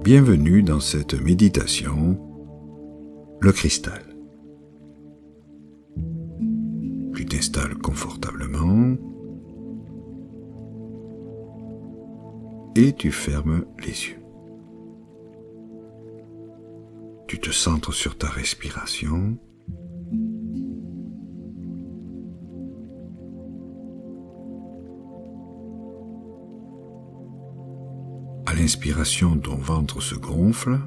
Bienvenue dans cette méditation, le cristal. Tu t'installes confortablement et tu fermes les yeux. Tu te centres sur ta respiration. À l'inspiration, ton ventre se gonfle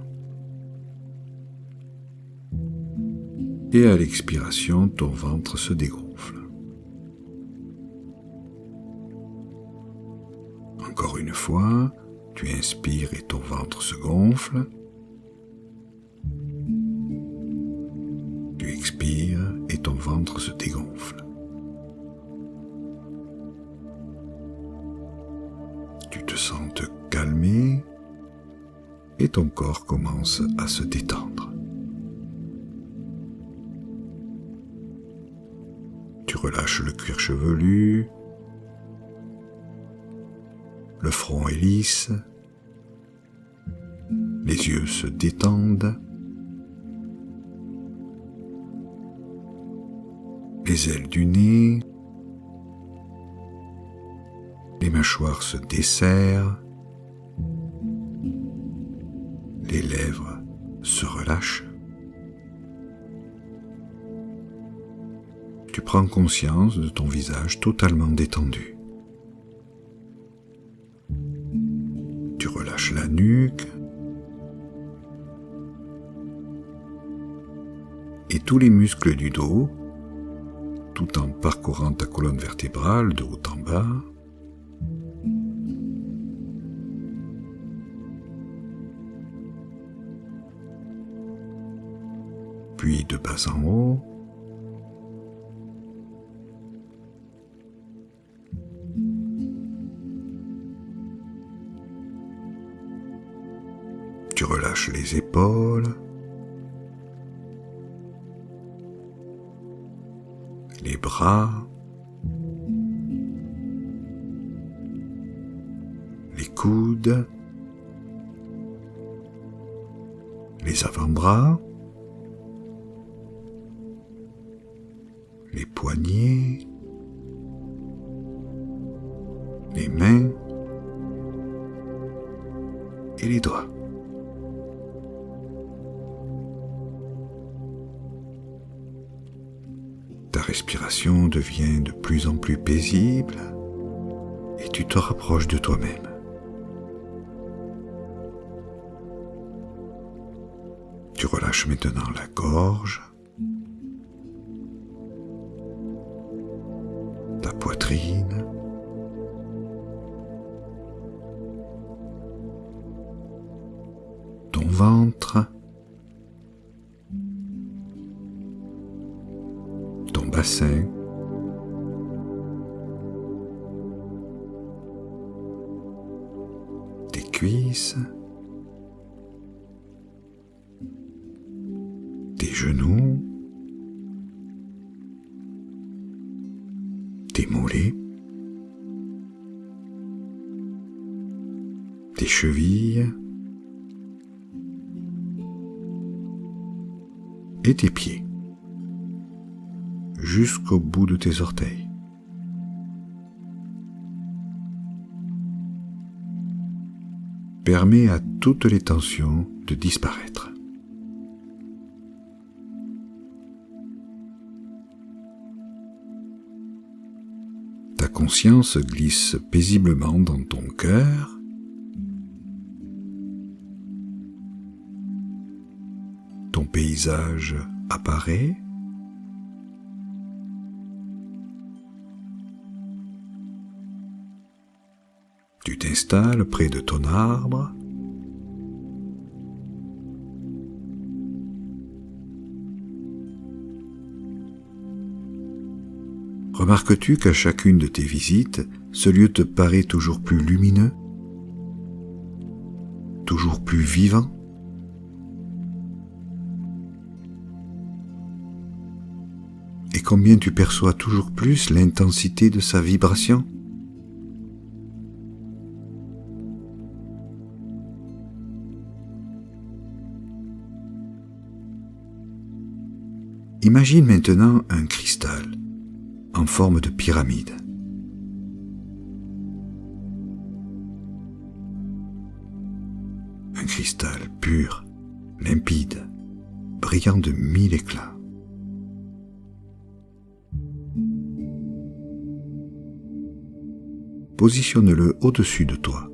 et à l'expiration, ton ventre se dégonfle. Encore une fois, tu inspires et ton ventre se gonfle. Tu expires et ton ventre se dégonfle. Tu te sens te calmer et ton corps commence à se détendre. Tu relâches le cuir chevelu, le front est lisse, les yeux se détendent, les ailes du nez, les mâchoires se desserrent, les lèvres se relâchent. Tu prends conscience de ton visage totalement détendu. Tu relâches la nuque et tous les muscles du dos, tout en parcourant ta colonne vertébrale de haut en bas. Puis de bas en haut. Tu relâches les épaules, les bras, les coudes, les avant-bras, les poignets, les mains et les doigts. Ta respiration devient de plus en plus paisible et tu te rapproches de toi-même. Tu relâches maintenant la gorge, ta poitrine, ton ventre, ton bassin, tes cuisses, tes genoux, tes mollets, tes chevilles et tes pieds, jusqu'au bout de tes orteils. Permets à toutes les tensions de disparaître. Ta conscience glisse paisiblement dans ton cœur. Ton paysage apparaît. Tu t'installes près de ton arbre. Remarques-tu qu'à chacune de tes visites, ce lieu te paraît toujours plus lumineux, toujours plus vivant? Et combien tu perçois toujours plus l'intensité de sa vibration? Imagine maintenant un cristal en forme de pyramide. Un cristal pur, limpide, brillant de 1000 éclats. Positionne-le au-dessus de toi.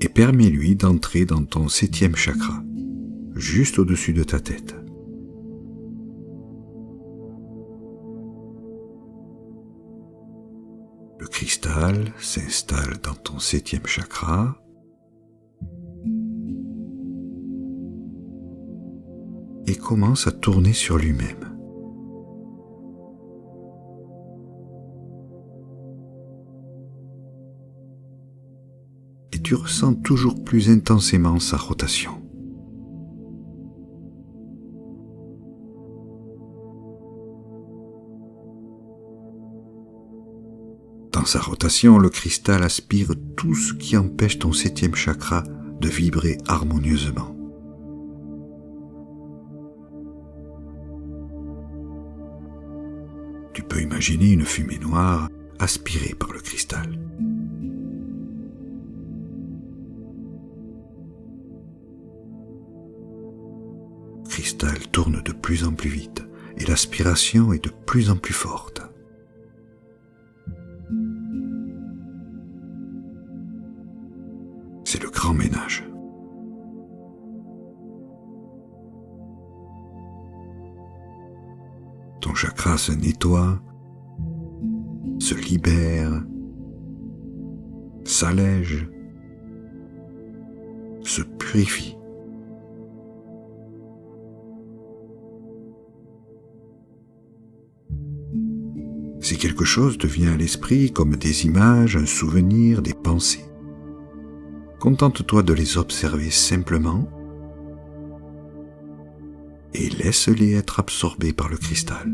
Et permets-lui d'entrer dans ton 7e chakra, juste au-dessus de ta tête. Le cristal s'installe dans ton 7e chakra et commence à tourner sur lui-même. Et tu ressens toujours plus intensément sa rotation. Dans sa rotation, le cristal aspire tout ce qui empêche ton 7e chakra de vibrer harmonieusement. Tu peux imaginer une fumée noire aspirée par le cristal. Le cristal tourne de plus en plus vite et l'aspiration est de plus en plus forte. C'est le grand ménage. Ton chakra se nettoie, se libère, s'allège, se purifie. Si quelque chose te vient à l'esprit comme des images, un souvenir, des pensées, contente-toi de les observer simplement et laisse-les être absorbés par le cristal.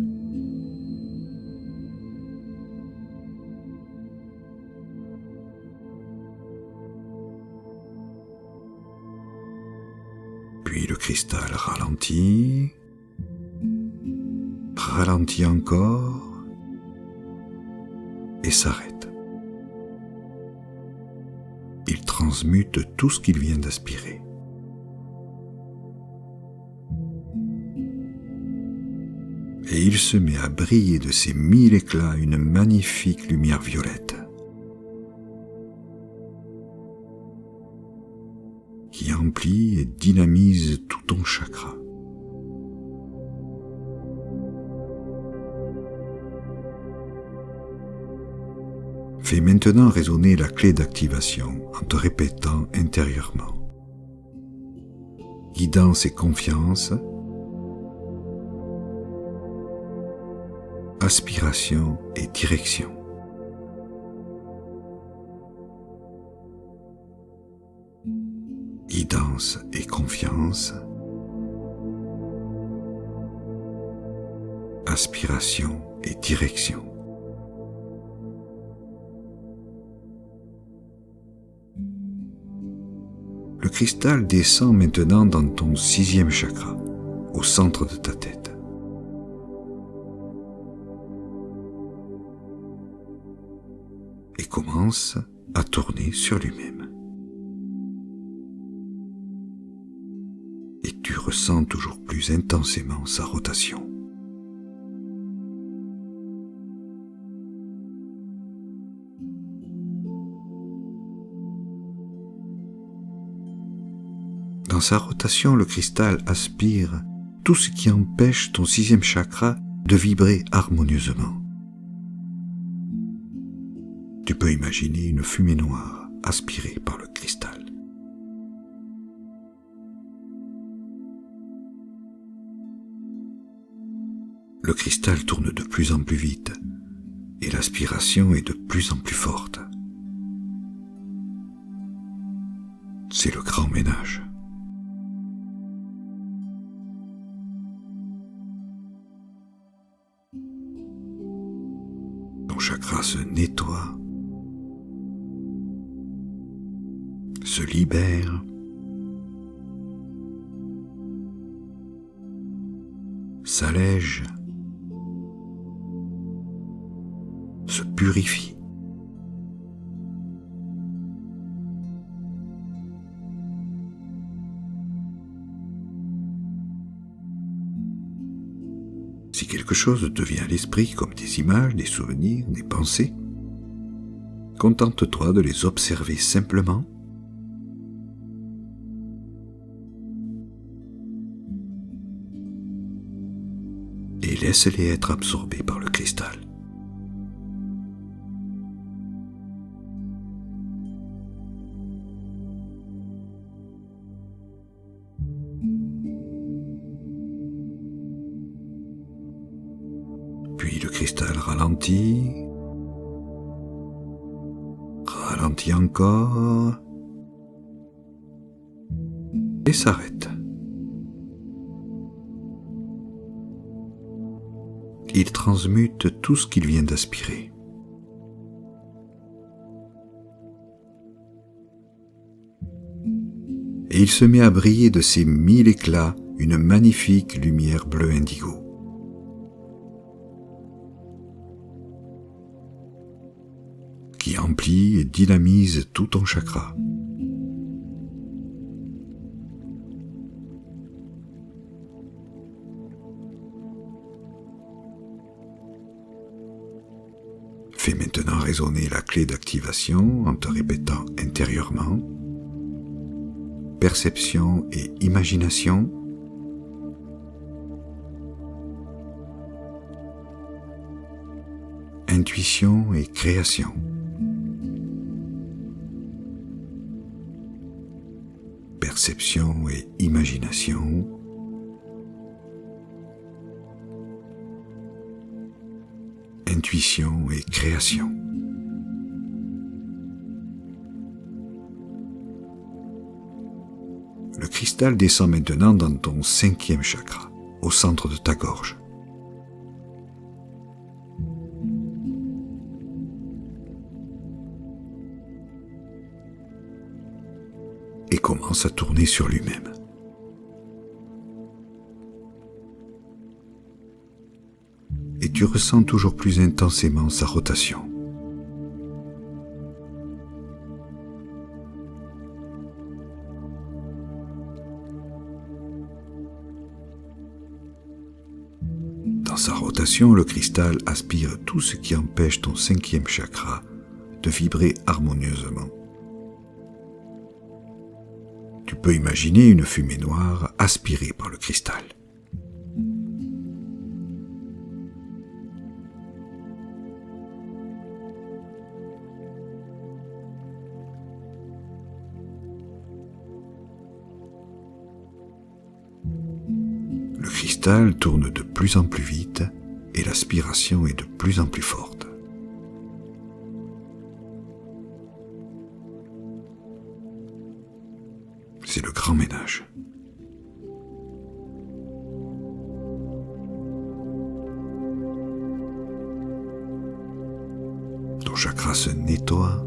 Puis le cristal ralentit, ralentit encore et s'arrête. Il transmute tout ce qu'il vient d'aspirer. Et il se met à briller de ses 1000 éclats une magnifique lumière violette qui emplit et dynamise tout ton chakra. Fais maintenant résonner la clé d'activation en te répétant intérieurement. Guidance et confiance, aspiration et direction. Guidance et confiance, aspiration et direction. Le cristal descend maintenant dans ton 6e chakra, au centre de ta tête. Et commence à tourner sur lui-même. Et tu ressens toujours plus intensément sa rotation. Dans sa rotation, le cristal aspire tout ce qui empêche ton 6e chakra de vibrer harmonieusement. Tu peux imaginer une fumée noire aspirée par le cristal. Le cristal tourne de plus en plus vite et l'aspiration est de plus en plus forte. C'est le grand ménage. chakra se nettoie, se libère, s'allège, se purifie. Si quelque chose te vient à l'esprit comme des images, des souvenirs, des pensées, contente-toi de les observer simplement et laisse-les être absorbés par le cristal. Puis le cristal ralentit, ralentit encore et s'arrête. Il transmute tout ce qu'il vient d'aspirer. Et il se met à briller de ses 1000 éclats une magnifique lumière bleu indigo. Qui emplit et dynamise tout ton chakra. Fais maintenant résonner la clé d'activation en te répétant intérieurement perception et imagination, intuition et création. Perception et imagination, intuition et création. Le cristal descend maintenant dans ton 5e chakra, au centre de ta gorge. Et commence à tourner sur lui-même. Et tu ressens toujours plus intensément sa rotation. Dans sa rotation, le cristal aspire tout ce qui empêche ton 5e chakra de vibrer harmonieusement. Tu peux imaginer une fumée noire aspirée par le cristal. Le cristal tourne de plus en plus vite et l'aspiration est de plus en plus forte. C'est le grand ménage. Ton chakra se nettoie,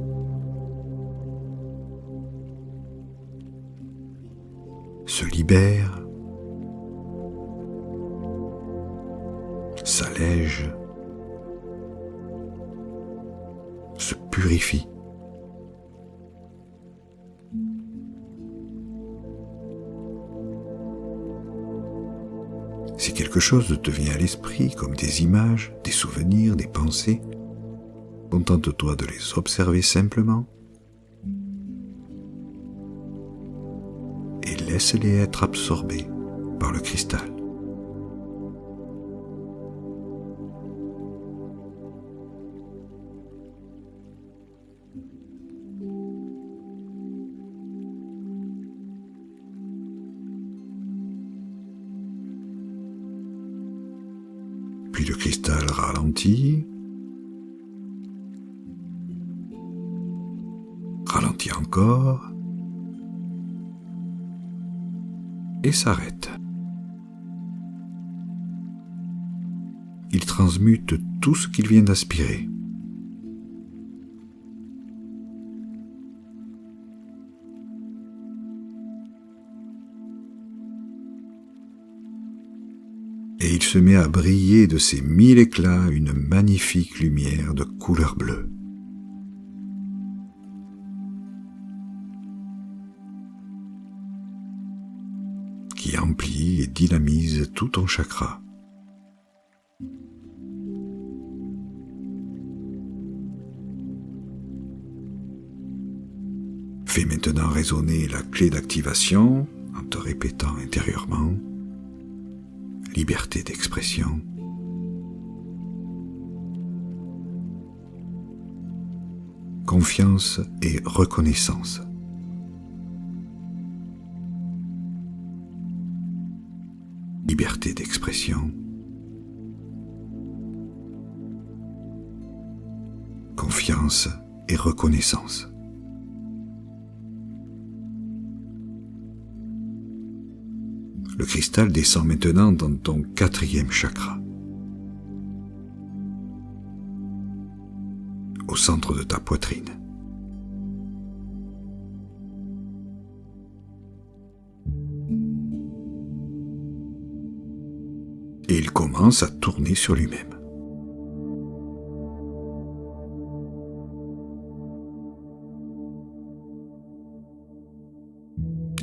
se libère, s'allège, se purifie. Si quelque chose te vient à l'esprit, comme des images, des souvenirs, des pensées, contente-toi de les observer simplement et laisse-les être absorbés par le cristal. Puis le cristal ralentit, ralentit encore et s'arrête. Il transmute tout ce qu'il vient d'aspirer. Et il se met à briller de ses 1000 éclats une magnifique lumière de couleur bleue. Qui emplit et dynamise tout ton chakra. Fais maintenant résonner la clé d'activation en te répétant intérieurement « Liberté d'expression ». Confiance et reconnaissance. Liberté d'expression. Confiance et reconnaissance. Le cristal descend maintenant dans ton 4e chakra, au centre de ta poitrine. Et il commence à tourner sur lui-même.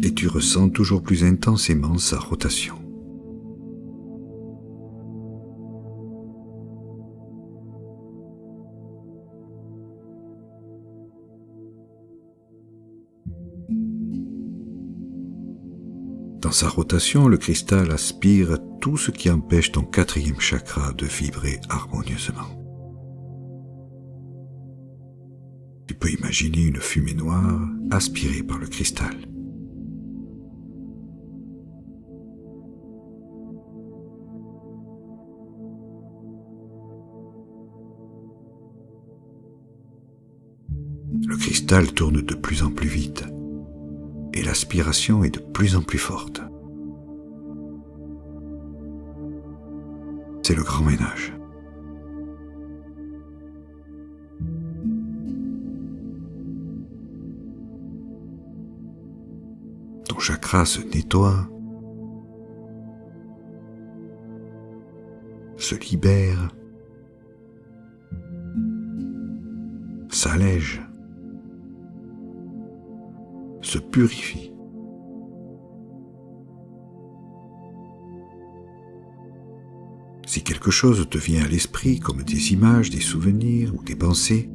Et tu ressens toujours plus intensément sa rotation. Dans sa rotation, le cristal aspire tout ce qui empêche ton 4e chakra de vibrer harmonieusement. Tu peux imaginer une fumée noire aspirée par le cristal. Le cristal tourne de plus en plus vite et l'aspiration est de plus en plus forte. C'est le grand ménage. Ton chakra se nettoie, se libère, s'allège, se purifie. Si quelque chose te vient à l'esprit, comme des images, des souvenirs ou des pensées,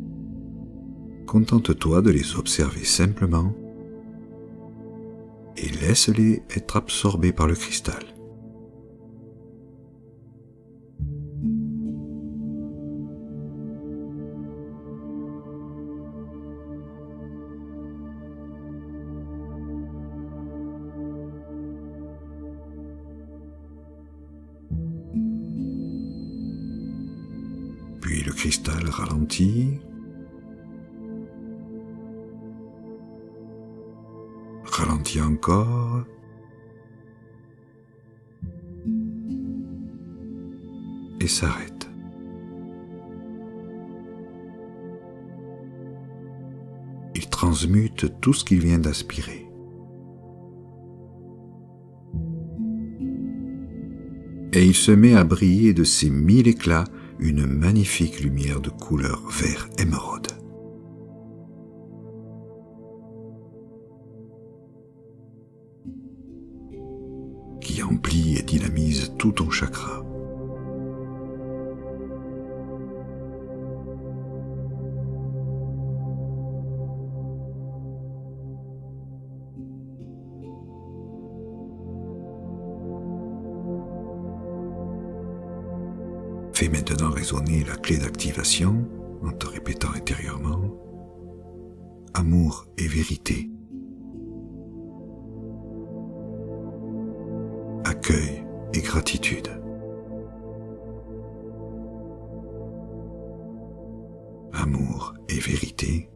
contente-toi de les observer simplement et laisse-les être absorbés par le cristal. Puis le cristal ralentit, ralentit encore, et s'arrête. Il transmute tout ce qu'il vient d'aspirer. Et il se met à briller de ses 1000 éclats une magnifique lumière de couleur vert émeraude. Qui emplit et dynamise tout ton chakra. Fais maintenant résonner la clé d'activation en te répétant intérieurement « Amour et vérité ». Accueil et gratitude. Amour et vérité.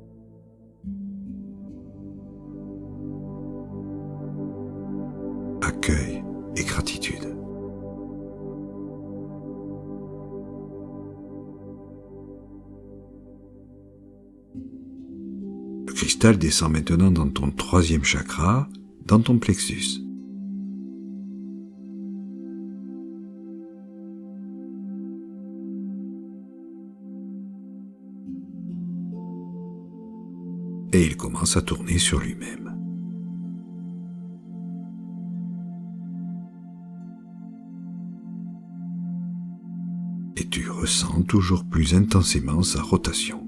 Accueil et gratitude. Le cristal descend maintenant dans ton 3e chakra, dans ton plexus. et il commence à tourner sur lui-même. Et tu ressens toujours plus intensément sa rotation.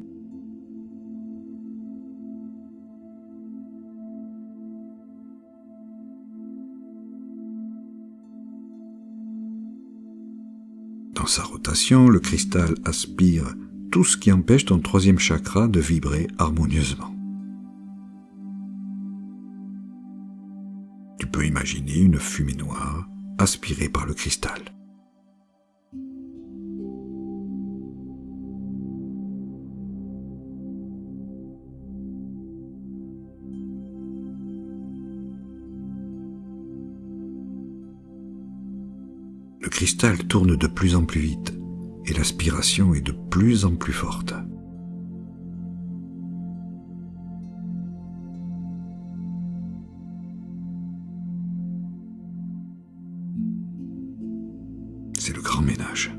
Dans sa rotation, le cristal aspire tout ce qui empêche ton troisième chakra de vibrer harmonieusement. Tu peux imaginer une fumée noire aspirée par le cristal. Le cristal tourne de plus en plus vite et l'aspiration est de plus en plus forte. C'est le grand ménage.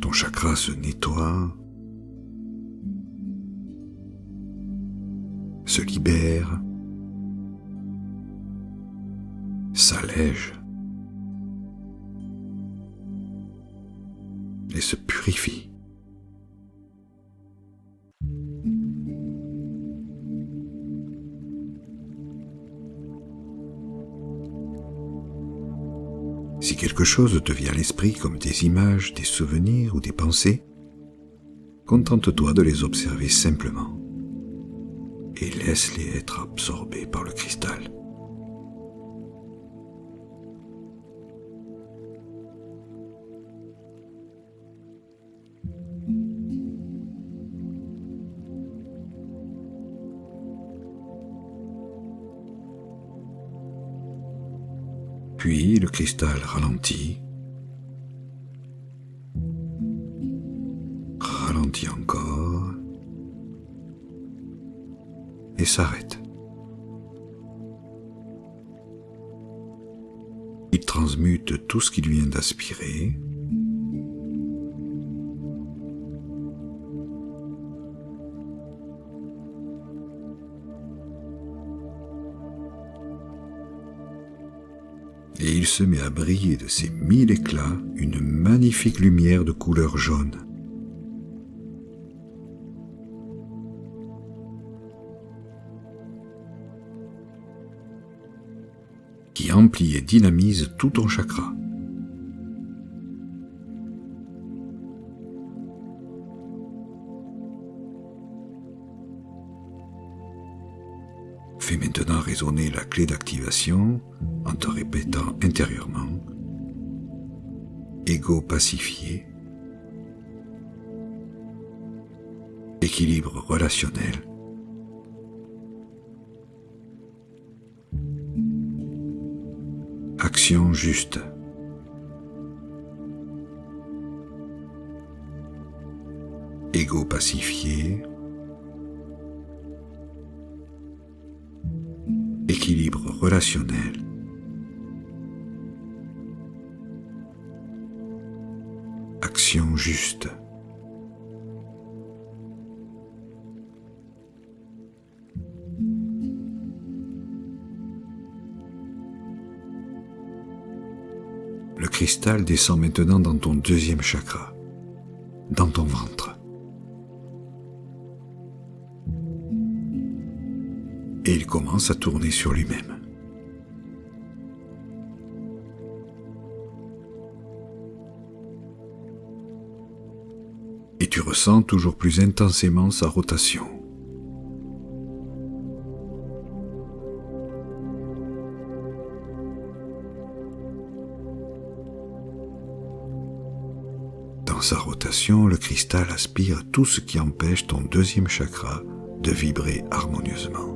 Ton chakra se nettoie, se libère, s'allège et se purifie. Si quelque chose te vient à l'esprit comme des images, des souvenirs ou des pensées, contente-toi de les observer simplement et laisse-les être absorbés par le cristal. Puis le cristal ralentit, ralentit encore et s'arrête. Il transmute tout ce qu'il vient d'aspirer et il se met à briller de ses 1000 éclats une magnifique lumière de couleur jaune. Qui emplit et dynamise tout ton chakra. Fais maintenant résonner la clé d'activation en te répétant intérieurement Ego pacifié, équilibre relationnel, action juste, ego pacifié, équilibre relationnel, action juste. Le cristal descend maintenant dans ton deuxième chakra, dans ton ventre. Et il commence à tourner sur lui-même. Et tu ressens toujours plus intensément sa rotation. Dans sa rotation, le cristal aspire tout ce qui empêche ton deuxième chakra de vibrer harmonieusement.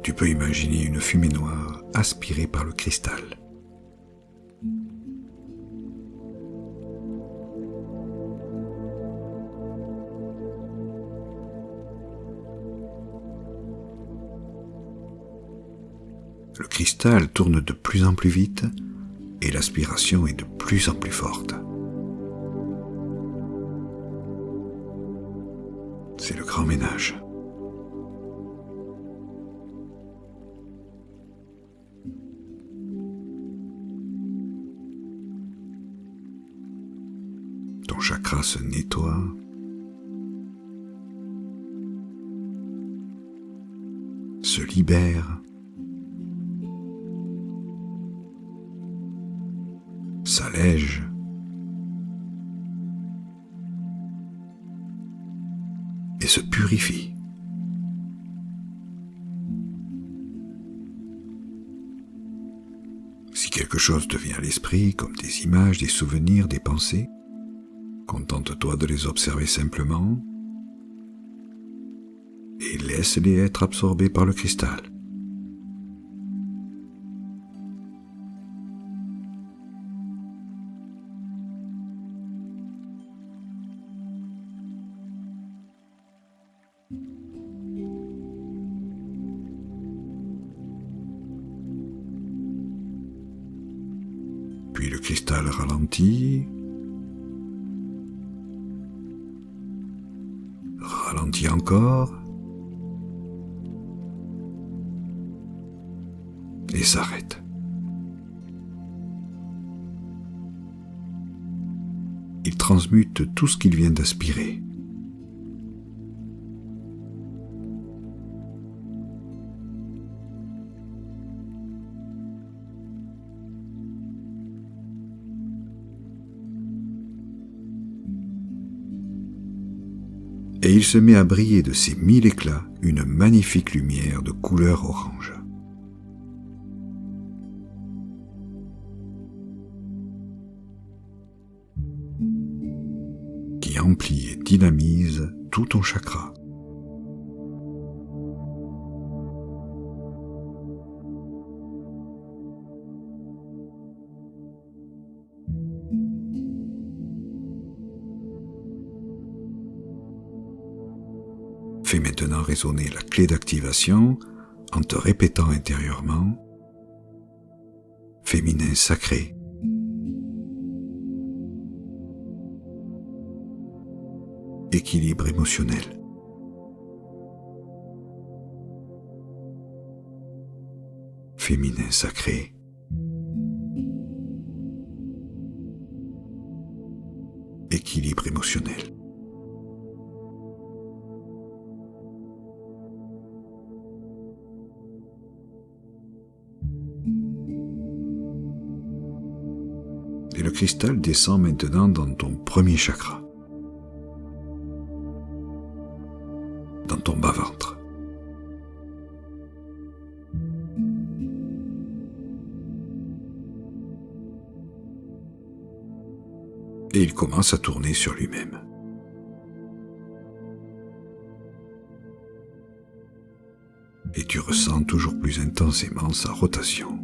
Tu peux imaginer une fumée noire aspirée par le cristal. Le cristal tourne de plus en plus vite et l'aspiration est de plus en plus forte. C'est le grand ménage. Ton chakra se nettoie, se libère, s'allège, et se purifie. Si quelque chose te vient à l'esprit, comme des images, des souvenirs, des pensées, contente-toi de les observer simplement et laisse-les être absorbés par le cristal. Puis le cristal ralentit, ralentit encore et s'arrête. Il transmute tout ce qu'il vient d'aspirer. Et il se met à briller de ses 1000 éclats une magnifique lumière de couleur orange. Qui emplit et dynamise tout ton chakra. Fais maintenant résonner la clé d'activation en te répétant intérieurement « Féminin sacré ». Équilibre émotionnel. Féminin sacré. Équilibre émotionnel. Et le cristal descend maintenant dans ton premier chakra, dans ton bas-ventre. Et il commence à tourner sur lui-même. Et tu ressens toujours plus intensément sa rotation.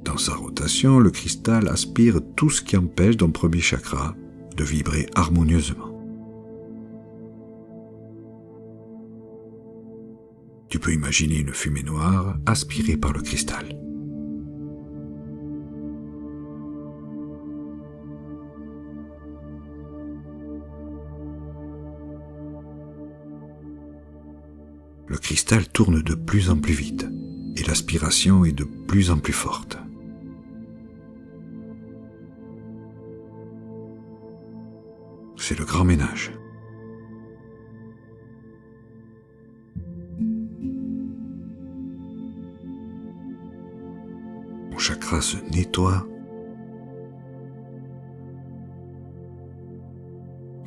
Dans sa rotation, le cristal aspire tout ce qui empêche ton premier chakra de vibrer harmonieusement. Tu peux imaginer une fumée noire aspirée par le cristal. Le cristal tourne de plus en plus vite et l'aspiration est de plus en plus forte. C'est le grand ménage. Mon chakra se nettoie,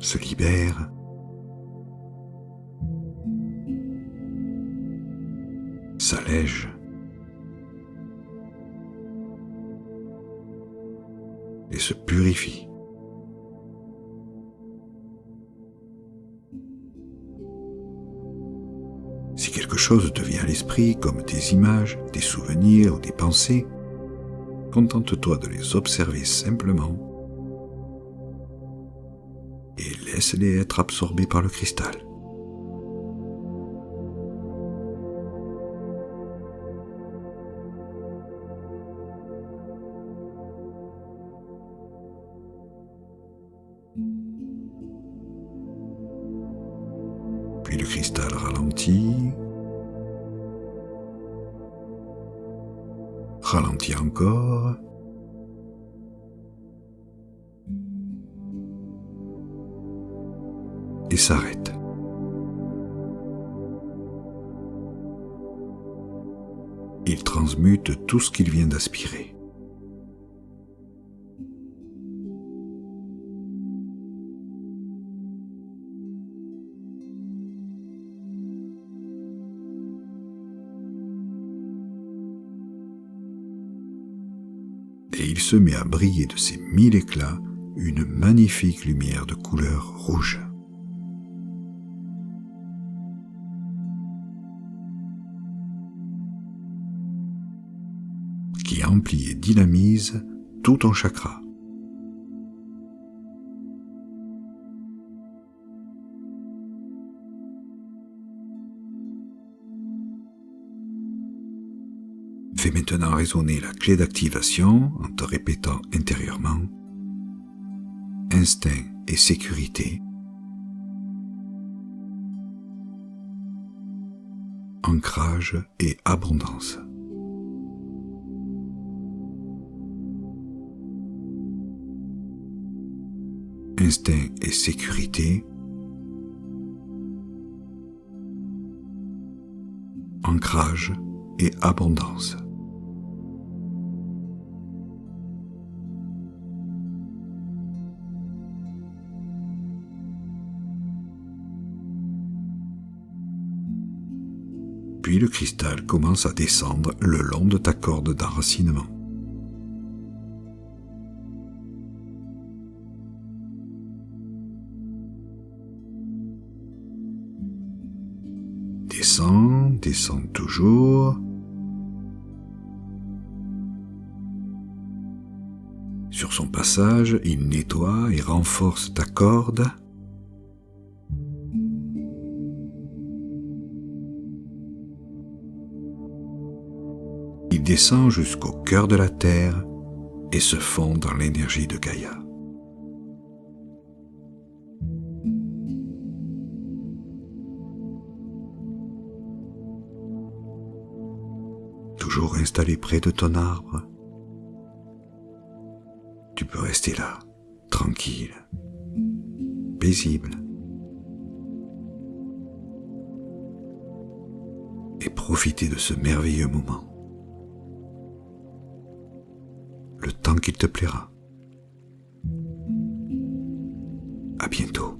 se libère, s'allège et se purifie. Si quelque chose te vient à l'esprit, comme des images, des souvenirs ou des pensées, Contente-toi de les observer simplement et laisse-les être absorbés par le cristal. Puis le cristal ralentit, ralentit encore, et s'arrête. Il transmute tout ce qu'il vient d'aspirer. Et il se met à briller de ses 1000 éclats une magnifique lumière de couleur rouge. Qui emplit et dynamise tout ton chakra. Fais maintenant résonner la clé d'activation en te répétant intérieurement instinct et sécurité, ancrage et abondance. Instinct et sécurité, ancrage et abondance. Puis le cristal commence à descendre le long de ta corde d'enracinement. Descend, descend toujours. Sur son passage, il nettoie et renforce ta corde. Il descend jusqu'au cœur de la Terre et se fond dans l'énergie de Gaïa. Toujours installé près de ton arbre, tu peux rester là, tranquille, paisible, et profiter de ce merveilleux moment, le temps qu'il te plaira. À bientôt.